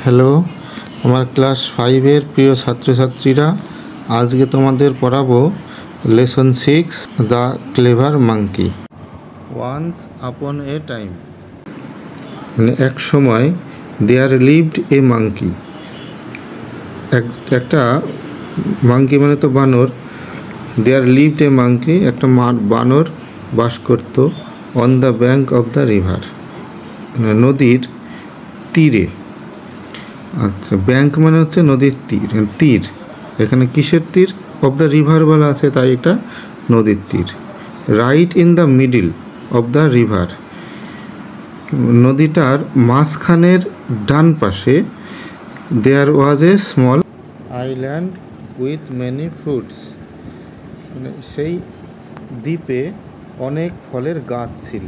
Hello, আমার class 5-এর প্রিয় ছাত্রছাত্রীরা, আজকে তোমাদের পড়াবো lesson 6 the clever monkey. Once upon a time, মানে এক সময় দেয়ার লিভড এ মাঙ্কি। একটা মাঙ্কি মানে তো বানর। দেয়ার লিভড এ মাঙ্কি, একটা বানর বাস করত on the bank of the river, নদীর তীরে। আচ্ছা, ব্যাঙ্ক মানে হচ্ছে নদীর তীর। তীর এখানে কিসের তীর? অফ দ্য রিভার বলা আছে, তাই এটা নদীর তীর। Right in the middle of the river, নদীটার মাঝখানের ডান পাশে there was a small island with many fruits, মানে সেই দ্বীপে অনেক ফলের গাছ ছিল।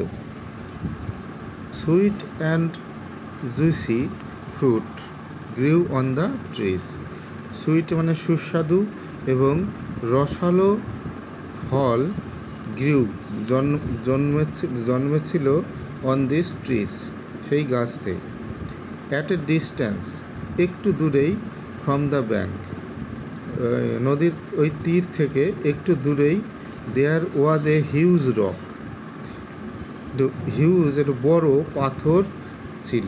Sweet and juicy fruit grew on the trees, sweet মানে সুস্বাদু এবং রসালো ফল গ্রিউ জন্মেছিল অন দিস ট্রিজ, সেই গাছে। অ্যাট এ ডিস্ট্যান্স, একটু দূরেই, ফ্রম দ্য ব্যাঙ্ক, নদীর ওই তীর থেকে একটু দূরেই, there was a huge rock, huge একটা বড় পাথর ছিল।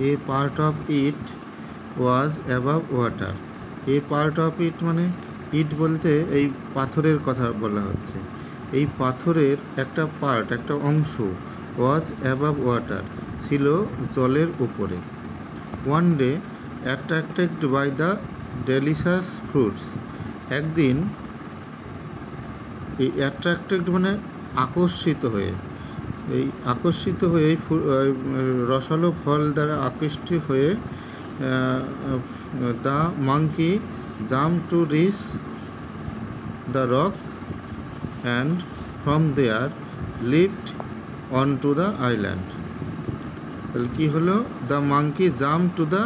A part of it was above water, a part of it মানে ইট বলতে এই পাথরের কথা বলা হচ্ছে। এই পাথরের একটা পার্ট, একটা অংশ, ওয়াজ অ্যাবাভ ওয়াটার, ছিল জলের উপরে। One day attracted by the delicious fruits, একদিন এই অ্যাট্রাক্টেড মানে আকর্ষিত হয়ে, এই আকর্ষিত হয়ে এই রসালো ফল দ্বারা আকৃষ্ট হয়ে the monkey jump to reach the rock and from there lift on to the island. তাহলে কী হলো? The monkey jump to the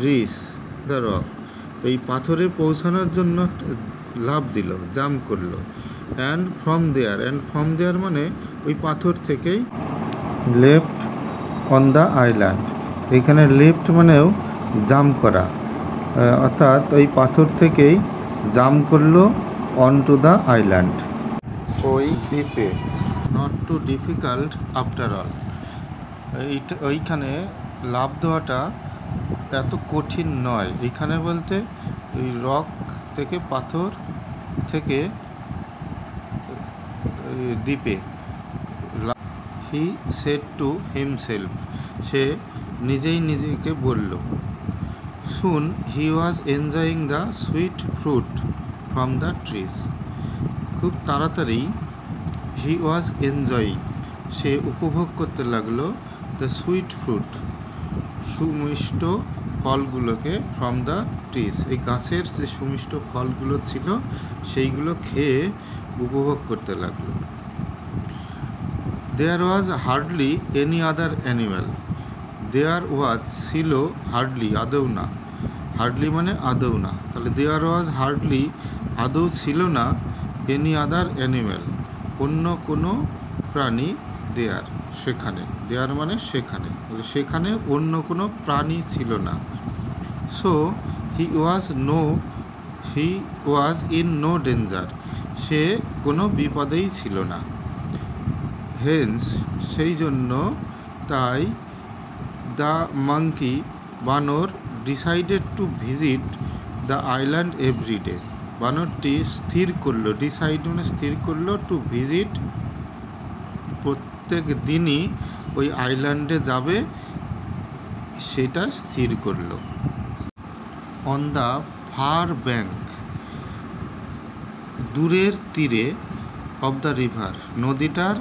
reach the rock, এই পাথরে পৌঁছানোর জন্য লাফ দিল, জাম্প করলো। অ্যান্ড ফ্রম দেয়ার মানে ওই পাথর থেকেই, লেফট অন দ্য আইল্যান্ড, এখানে লেফট মানেও জাম্প করা, অর্থাৎ ওই পাথর থেকেই জাম্প করলো অন টু দ্য আইল্যান্ড, ওই দ্বীপে। Not too difficult after all, ওইখানে লাফ দেওয়াটা এত কঠিন নয়। এইখানে বলতে ওই রক থেকে, পাথর থেকে দ্বীপে। হি সেড টু হিমসেলফ, সে নিজেই নিজেকে বলল। Soon he was enjoying the sweet fruit from the trees, খুব তাড়াতাড়ি হি ওয়াজ এনজয়িং, সে উপভোগ করতে লাগলো দ্য সুইট ফ্রুট, সুমিষ্ট ফলগুলোকে, ফ্রম দ্য ট্রিজ, এই গাছের যে সুমিষ্ট ফলগুলো ছিল সেইগুলো খেয়ে উপভোগ করতে লাগলো। There was hardly any other animal, there was ছিল, হার্ডলি আদৌ না, হার্ডলি মানে আদৌ না, তাহলে দেয়ার ওয়াজ হার্ডলি আদৌ ছিল না, এনি আদার অ্যানিম্যাল অন্য কোনো প্রাণী, দেয়ার সেখানে, দেয়ার মানে সেখানে, তাহলে সেখানে অন্য কোনো প্রাণী ছিল না। So he was in no danger, সে কোনো বিপদেই ছিল না। হেন্স সেই জন্য, তাই, দ্য মাঙ্কি বানর decided to visit the island everyday, বানরটি স্থির করলো, ডিসাইড মানে স্থির করলো, টু ভিজিট প্রত্যেক দিনই ওই আইল্যান্ডে যাবে, সেটা স্থির করলো। অন দ্য ফার ব্যাঙ্ক, দূরের তীরে, অফ দ্য রিভার, নদীটার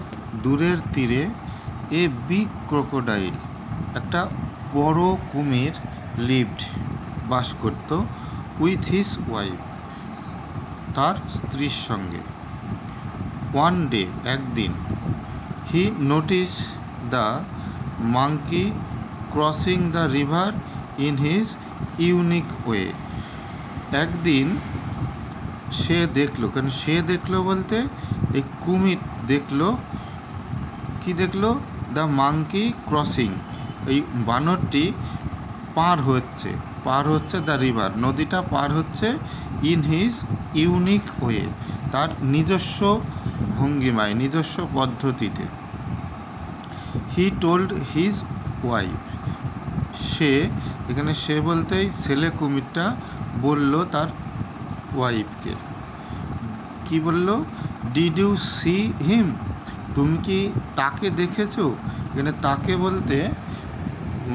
দূরের তীরে, এ বিগ ক্রোকোডাইল, একটা বড় কুমির, লিভড বাস করত, উইথ হিজ ওয়াইফ, তার স্ত্রীর সঙ্গে। ওয়ান ডে একদিন, হি notice the monkey crossing the river in his unique way, একদিন সে দেখলো, কারণ সে দেখলো বলতে এই কুমির দেখলো, কি দেখলো? দ্য মাঙ্কি ক্রসিং, এই বানরটি পার হচ্ছে দ্য রিভার, নদীটা পার হচ্ছে ইন হিজ ইউনিক ওয়ে, তার নিজস্ব ভঙ্গিমায়, নিজস্ব পদ্ধতিতে। হি টোল্ড হিজ ওয়াইফ, এখানে সে বলতেই ছেলে কুমিরটা বলল তার ওয়াইফকে। কি বলল? ডিড ইউ সি হিম, তুমি কি তাকে দেখেছো? এখানে তাকে বলতে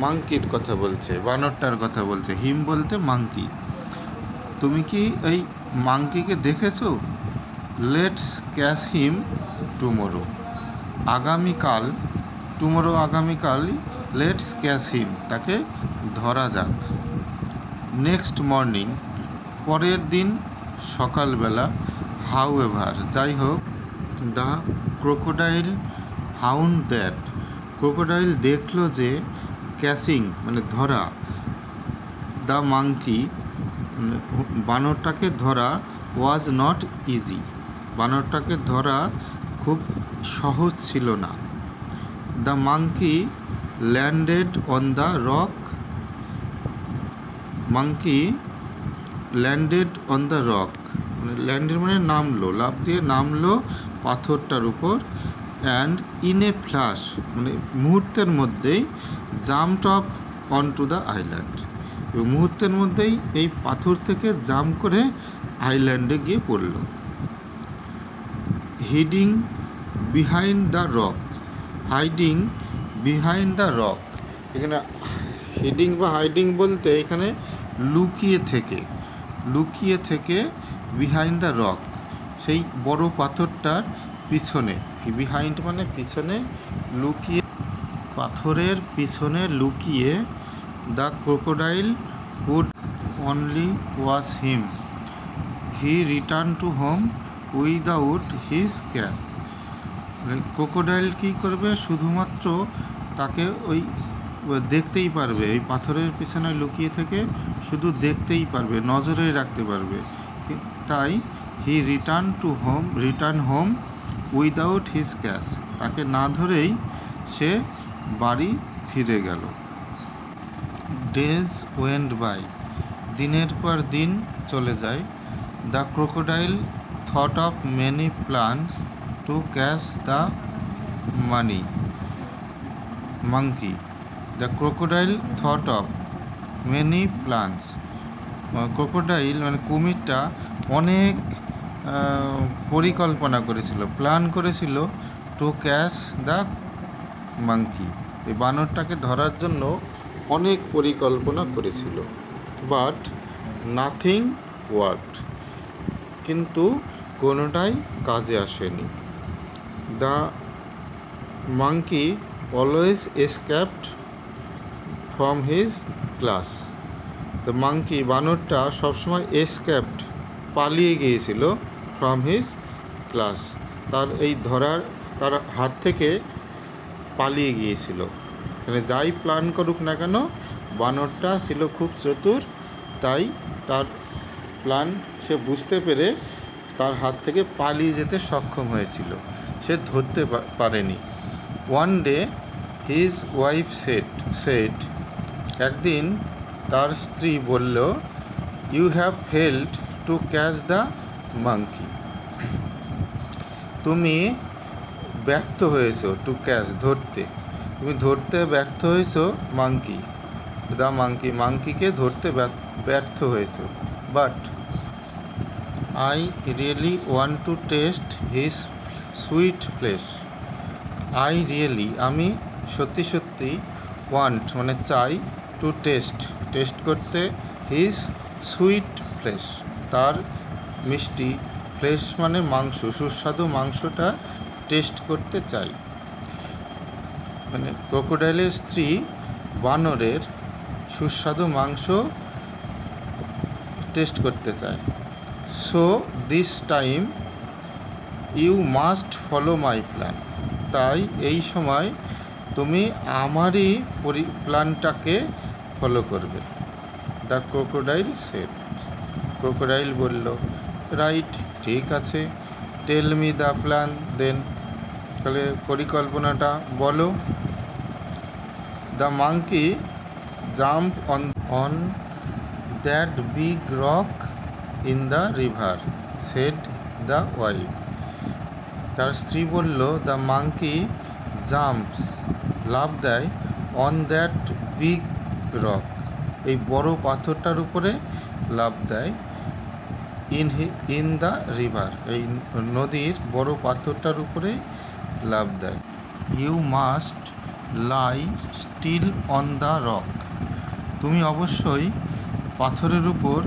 মাংকির কথা বলছে, বানরটার কথা বলছে। হিম বলতে মাংকি। তুমি কি এই মাংকিকে দেখেছো? লেটস ক্যাচ হিম টুমোরো, আগামীকাল, টুমোরো আগামীকাল, লেটস ক্যাচ হিম, তাকে ধরা যাক। নেক্সট মর্নিং, পরের দিন সকালবেলা, হাউএভার, যাই হোক, the crocodile found that, crocodile দেখলো যে ক্যাচিং মানে ধরা, দ্য মাংকি বানরটাকে ধরা, ওয়াজ নট ইজি, বানরটাকে ধরা খুব সহজ ছিল না। The monkey landed on the rock, monkey landed on the rock, মানে ল্যান্ডেড মানে নামলো, লাফ দিয়ে নামলো পাথরটার উপর। অ্যান্ড ইন এ ফ্ল্যাশ, মানে মুহূর্তের মধ্যেই, jumped of on to the island, এবং মুহূর্তের মধ্যেই এই পাথর থেকে জাম্প করে আইল্যান্ডে গিয়ে পড়ল। Hiding behind the rock, hiding behind the rock, এখানে হিডিং বা হাইডিং বলতে এখানে লুকিয়ে থেকে বিহাইন্ড দ্য রক, সেই বড় পাথরটার পিছনে, বিহাইন্ড মানে পিছনে, লুকিয়ে, পাথরের পিছনে লুকিয়ে। The crocodile could only watch him, he return to home without his catch, crocodile কী করবে? শুধুমাত্র তাকে ওই দেখতেই পারবে, এই পাথরের পিছনে লুকিয়ে থেকে শুধু দেখতেই পারবে, নজরেই রাখতে পারবে। তাই he return home without his catch, তাকে না ধরেই সে বাড়ি ফিরে গেল। ডেজ ওয়েন্ট বাই, দিনের পর দিন চলে যায়। The crocodile thought of many plans two catch the monkey, the crocodile thought of many plans, crocodile মানে কুমিরটা অনেক পরিকল্পনা করেছিল, প্ল্যান করেছিল, টু ক্যাচ দ্য মাংকি, এই বানরটাকে ধরার জন্য অনেক পরিকল্পনা করেছিল। বাট নাথিং ওয়ার্কড, কিন্তু কোনোটাই কাজে আসেনি। The monkey always escaped from his claws, the monkey বানরটা সবসময় এসকেপড পালিয়ে গিয়েছিল, ফ্রম হিজ ক্লাস, তার এই তার হাত থেকে পালিয়ে গিয়েছিল। মানে যাই প্ল্যান করুক না কেন, বানরটা ছিল খুব চতুর, তাই তার প্ল্যান সে বুঝতে পেরে তার হাত থেকে পালিয়ে যেতে সক্ষম হয়েছিল, সে ধরতে পারেনি। One day his wife said, একদিন তার স্ত্রী বলল, you have failed to catch the monkey, তুমি ব্যর্থ হয়েছো, টু ক্যাচ ধরতে, তুমি ধরতে ব্যর্থ হয়েছো মাংকিকে ধরতে ব্যর্থ হয়েছো। But I really want to test his sweet flash, আমি সত্যি ওয়ান্ট মানে চাই, টু টেস্ট করতে, হিজ সুইট ফ্লেশ, তার মিষ্টি, ফ্লেশ মানে মাংস, সুস্বাদু মাংসটা টেস্ট করতে চাই। মানে ক্রোকোডাইলের স্ত্রী বানরের সুস্বাদু মাংস টেস্ট করতে চায়। So this time you must follow my plan, তাই এই সময় তুমি আমারই প্ল্যানটাকে ফলো করবে। দ্য ক্রোকোডাইল সেড, ক্রোকোডাইল বলল, রাইট, ঠিক আছে, tell me the plan then, তাহলে পরিকল্পনাটা বলো। The monkey jump on that big rock in the river, said the wife. তার স্ত্রী বলল, দ্য মাঙ্কি জাম্পস, লাফ দেয়, অন দ্যাট বিগ রক, এই বড় পাথরটার উপরে লাফ দেয়, ইন দ্য রিভার, এই নদীর বড় পাথরটার উপরে লাফ দেয়। You must lie still on the rock, তুমি অবশ্যই পাথরের উপর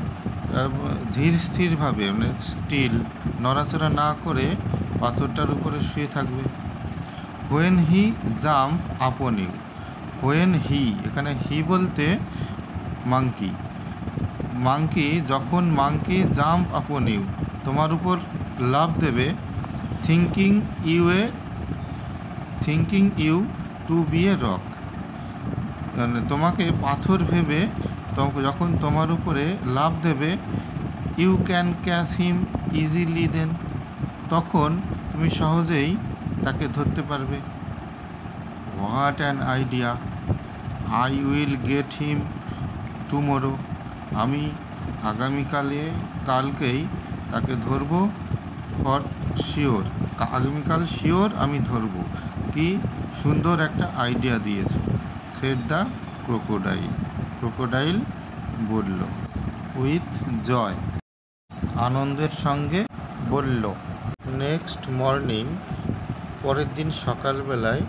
ধীর স্থিরভাবে, মানে স্টিল, নড়াচড়া না করে পাথরটার উপরে শুয়ে থাকবে। When he jump upon you, when he, এখানে হি বলতে মাঙ্কি, মাঙ্কি যখন মাঙ্কি জাম্প আপন ইউ, তোমার উপর লাফ দেবে, thinking you to be a rock, মানে তোমাকে পাথর ভেবে যখন তোমার উপরে লাফ দেবে, you can catch him easily then, তখন তুমি সহজেই তাকে ধরতে পারবে। What an idea, I will get him tomorrow, আমি কালকেই তাকে ধরব, ফর শিওর, আগামীকাল শিওর আমি ধরব। কি সুন্দর একটা আইডিয়া দিয়েছ, সেড দ্য ক্রোকোডাইল, ক্রোকোডাইল বলল, উইথ জয়, আনন্দের সঙ্গে বলল। নেক্সট মর্নিং, পরের দিন সকালবেলায়,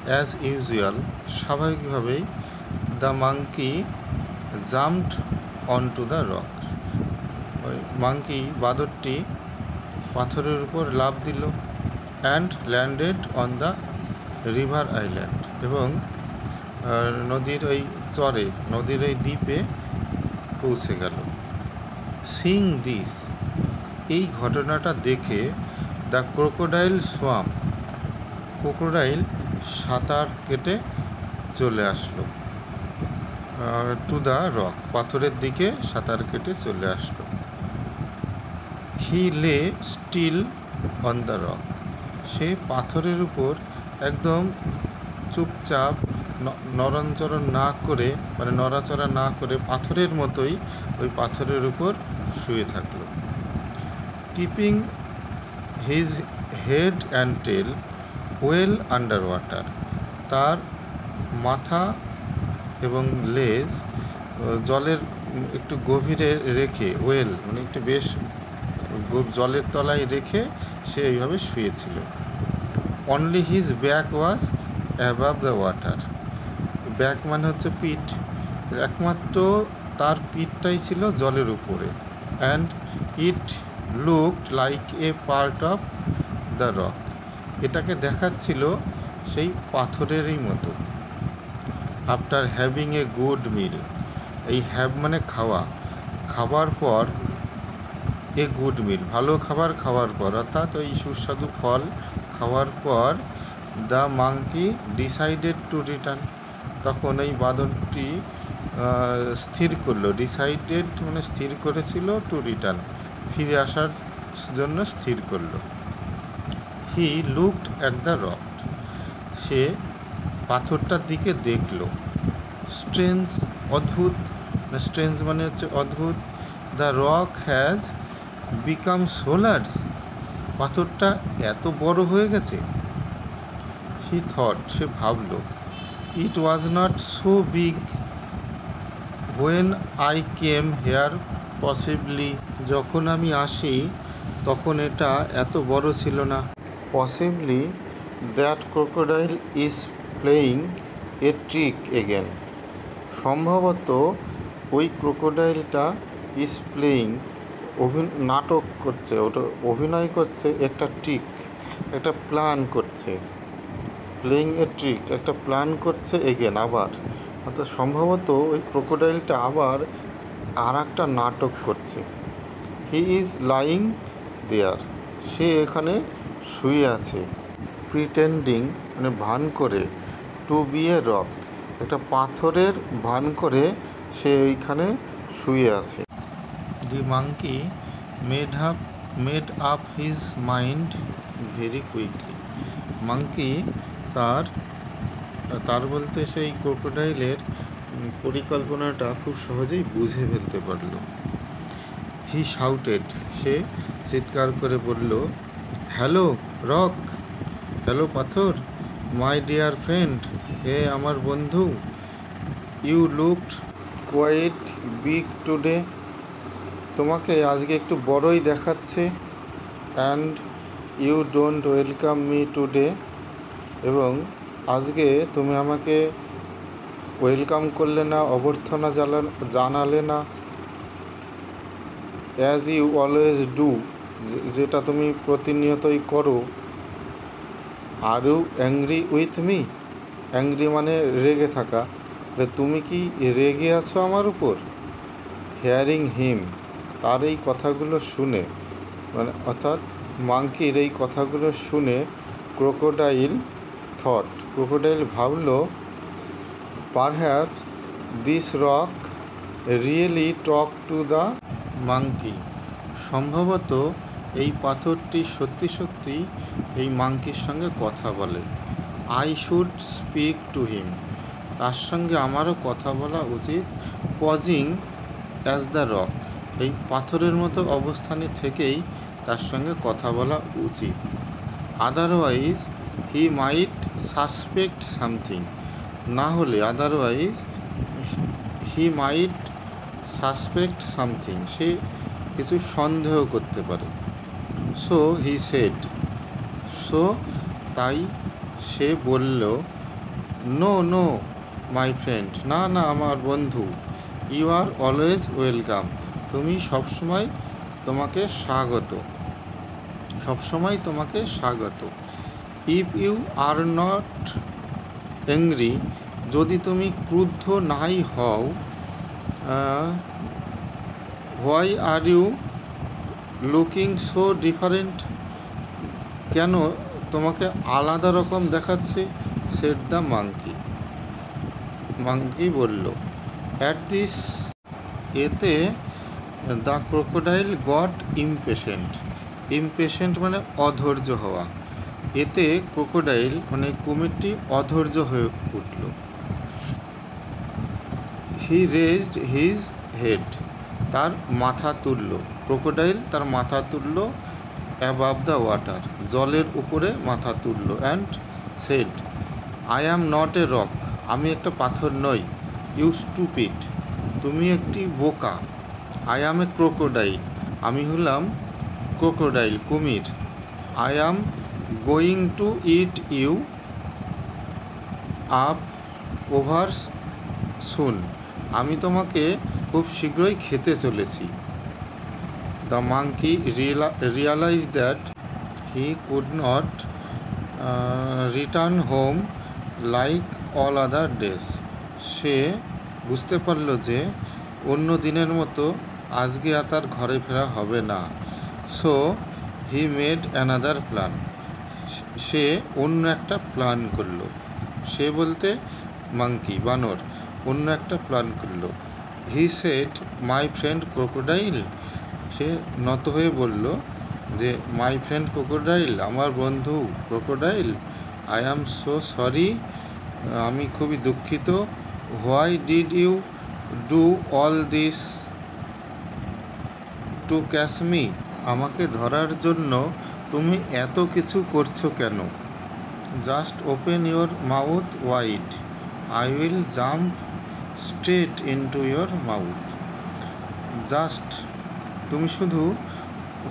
অ্যাজ ইউজুয়াল, স্বাভাবিকভাবেই, the monkey jumped on to the rock, ওই মাঙ্কি, বাদরটি, পাথরের উপর লাফ দিল, and landed on the river island, এবং নদীর ওই চরে, নদীর ওই দ্বীপে পৌঁছে গেল। সিং দিস, এই ঘটনাটা দেখে, দ্য ক্রোকোডাইল সোয়াম, ক্রোকোডাইল সাঁতার কেটে চলে আসলো, টু দ্য রক, পাথরের দিকে সাঁতার কেটে চলে আসলো। হি লে স্টিল অন দ্য রক, সে পাথরের উপর একদম চুপচাপ, নড়াচড়া না করে, মানে নড়াচড়া না করে পাথরের মতোই ওই পাথরের উপর শুয়ে থাকলো। Keeping his head and tail well under water, তার মাথা এবং লেজ জলের একটু গভীরে রেখে, ওয়েল মানে একটু বেশ জলের তলায় রেখে সে এইভাবে শুয়েছিল। Only his back was above the water, back মানে হচ্ছে পিঠ, একমাত্র তার পিঠটাই ছিল জলের উপরে। And it looked like a part of the rock, এটাকে দেখাচ্ছিল সেই পাথরেরই মতো। After having a good meal, এই হ্যাভ মানে খাওয়া, খাবার পর, এ গুড মিল, ভালো খাবার খাওয়ার পর, অর্থাৎ ওই সুস্বাদু ফল খাওয়ার পর, the monkey decided to return, তখন এই বাঁদরটি স্থির করলো, ডিসাইডেড মানে স্থির করেছিল, টু রিটার্ন, ফিরে আসার জন্য স্থির করলো। He looked at the rock, সে পাথরটার দিকে দেখলো। স্ট্রেঞ্জ, অদ্ভুত, স্ট্রেঞ্জ মানে হচ্ছে অদ্ভুত, the rock has become so large, পাথরটা এত বড় হয়ে গেছে। হি থট, সে ভাবল, it was not so big when I came here, possibly, যখন আমি আসি তখন এটা এত বড় ছিল না। Possibly that crocodile is playing a trick again, সম্ভবত ওই ক্রোকোডাইলটা ইজ প্লেয়িং, নাটক করছে, ওটা অভিনয় করছে, একটা ট্রিক, একটা প্ল্যান করছে, প্লেয়িং এ ট্রিক, একটা প্ল্যান করছে এগেন, আবার, অর্থাৎ সম্ভবত ওই ক্রোকোডাইলটা আবার আর একটা নাটক করছে। হি ইজ লাইং দেয়ার, সে এখানে শুয়ে আছে, প্রিটেন্ডিং মানে ভান করে, টু বি এ রক, একটা পাথরের ভান করে সে এইখানে শুয়ে আছে। The monkey made up his mind very quickly, monkey তার তার বলতে সেই ক্রোকোডাইলের পরিকল্পনাটা খুব সহজেই বুঝে ফেলতে পারল। হি শাউটেড, সে চিৎকার করে বলল, হ্যালো রক, হ্যালো পাথর, মাই ডিয়ার ফ্রেন্ড, হে আমার বন্ধু, you looked quite big today, তোমাকে আজকে একটু বড়ই দেখাচ্ছে, and you don't welcome me today, এবং আজকে তুমি আমাকে ওয়েলকাম করলে না, অভ্যর্থনা জানালে না, অ্যাজ ইউ অলওয়েজ ডু, যেটা তুমি প্রতিনিয়তই করো। Are you angry with me, angry মানে রেগে থাকা, তুমি কি রেগে আছো আমার উপর? হেয়ারিং হিম, তার এই কথাগুলো শুনে, মানে অর্থাৎ মাংকির এই কথাগুলো শুনে ক্রোকোডাইল থট, ক্রোকোডাইল ভাবল, perhaps this rock really talk to the monkey, সম্ভবত এই পাথরটি সত্যি সত্যি এই মাংকির সঙ্গে কথা বলে। I should speak to him, তার সঙ্গে আমারও কথা বলা উচিত। পজিং অ্যাজ দ্য রক, এই পাথরের মতো অবস্থানে থেকেই তার সঙ্গে কথা বলা উচিত। Otherwise he might suspect something, না হলে otherwise he might suspect something, সে কিছু সন্দেহ করতে পারে। সো হি সেড, সো তাই সে বলল, নো নো মাই ফ্রেন্ড, না না আমার বন্ধু, ইউ আর অলওয়েজ ওয়েলকাম, তুমি সবসময় তোমাকে স্বাগত, সবসময় তোমাকে স্বাগত। If you are not angry, যদি তুমি ক্রুদ্ধ নাই হও, why are you looking so different, কেন তোমাকে আলাদা রকম দেখাচ্ছে? সেড দ্য মাংকি, মাংকি বলল। অ্যাট দিস, এতে the crocodile got impatient, impatient মানে অধৈর্য হওয়া, এতে ক্রোকোডাইল মানে কুমিরটি অধৈর্য হয়ে উঠল। হি রেজড হিজ হেড, তার মাথা তুলল, ক্রোকোডাইল তার মাথা তুলল, অ্যাবাভ দ্য ওয়াটার, জলের উপরে মাথা তুলল, and said, I am not a rock, আমি একটা পাথর নই, ইউ স্টুপিড, তুমি একটি বোকা, আই অ্যাম এ ক্রোকোডাইল, আমি হলাম ক্রোকোডাইল কুমির, I am going to eat you up over soon, আমি তোমাকে খুব শীঘ্রই খেতে চলেছি। The monkey realize that he could not return home like all other days, সে বুঝতে পারল যে অন্য দিনের মতো আজকে আর তার ঘরে ফেরা হবে না। So he made another plan, সে অন্য একটা প্ল্যান করলো, সে বলতে মাংকি বানর অন্য একটা প্ল্যান করলো। He said, my friend crocodile, সে নত হয়ে বলল যে মাই ফ্রেন্ড ক্রোকোডাইল, আমার বন্ধু crocodile, I am so sorry, আমি খুবই দুঃখিত। Why did you do all this to catch me, আমাকে ধরার জন্য তুমি এত কিছু করছো কেন? Just open your mouth wide, I will jump straight into your mouth, just তুমি শুধু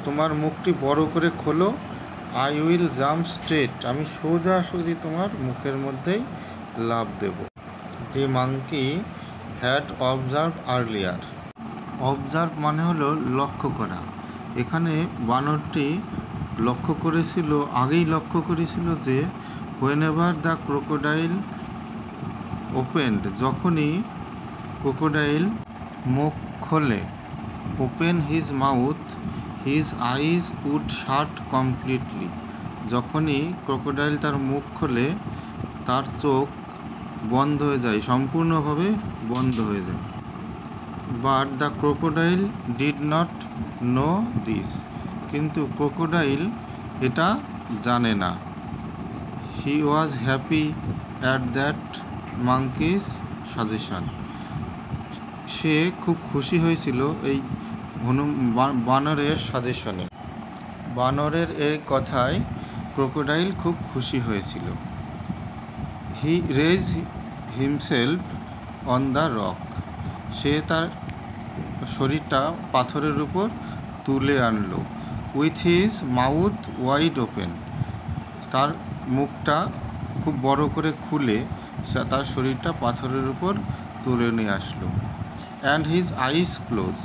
তোমার মুখটি বড় করে খোলো, আই উইল জাম্প স্ট্রেট, আমি সোজাসুজি তোমার মুখের মধ্যেই লাফ দেব। The monkey had observe earlier, observe মানে হলো লক্ষ্য করা, এখানে বানরটি লক্ষ্য করেছিল, আগেই লক্ষ্য করেছিল যে whenever the crocodile opened, যখনই ক্রোকোডাইল মুখ খোলে, open his mouth his eyes would shut completely, যখনই ক্রোকোডাইল তার মুখ খোলে তার চোখ বন্ধ হয়ে যায়, সম্পূর্ণভাবে বন্ধ হয়ে যায়। But the crocodile did not know this, কিন্তু ক্রোকোডাইল এটা জানে না। He was happy at that monkey's suggestion. সে খুব খুশি হয়েছিল এই বানরের সাজেশনে। বানরের এই কথায় ক্রোকোডাইল খুব খুশি হয়েছিল। He raise himself on the rock. সে তার শরীরটা পাথরের উপর তুলে আনলো। With his mouth wide open. তার মুখটা খুব বড় করে খুলে তার শরীরটা পাথরের উপর তুলে নিয়ে আসলো। And his eyes close.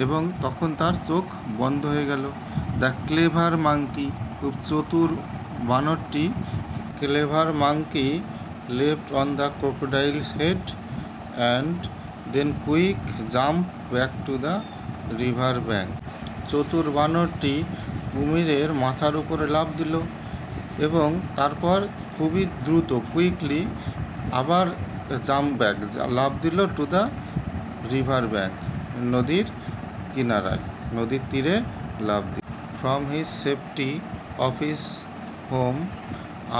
এবং তখন তার চোখ বন্ধ হয়ে গেল। The clever monkey. খুব চতুর বানরটি, clever monkey left on the crocodile's head and then quick jump back to the river bank. চতুর বানরটি কুমিরের মাথার উপরে লাফ দিল এবং তারপর খুবই দ্রুত কুইকলি আবার জাম্প ব্যাক লাফ দিল টু দ্য রিভার ব্যাঙ্ক। নদীর কিনারায়, নদীর তীরে লাফ দিল। From his safety of his home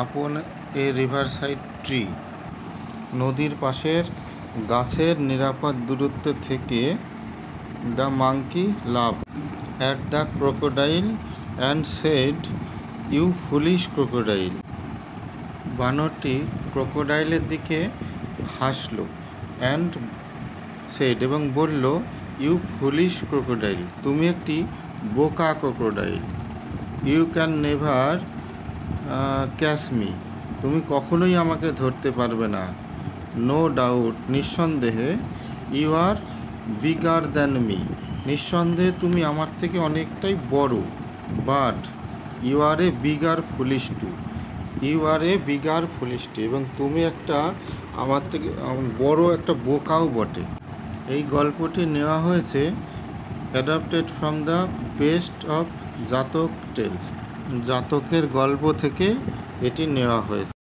আপন এ রিভার সাইড ট্রি। নদীর পাশের গাছের নিরাপদ দূরত্ব থেকে the monkey laughed at the crocodile and said, you foolish crocodile. বানরটি ক্রোকোডাইলের দিকে হাসল অ্যান্ড সেড এবং বলল, ইউ ফুলিশ ক্রোকোডাইল, তুমি একটি বোকা crocodile. You can never catch me, তুমি কখনোই আমাকে ধরতে পারবে না। নো ডাউট, নিঃসন্দেহে। You are bigger than me, নিঃসন্দেহে তুমি আমার থেকে অনেকটাই বড়। But you are a bigger foolish too, you are a bigger foolish too, এবং তুমি একটা আমার থেকে বড় একটা বোকাও বটে। এই গল্পটি নেওয়া হয়েছে adapted from the best of Jataka tales. জাতকের গল্প থেকে এটি নেওয়া হয়েছে।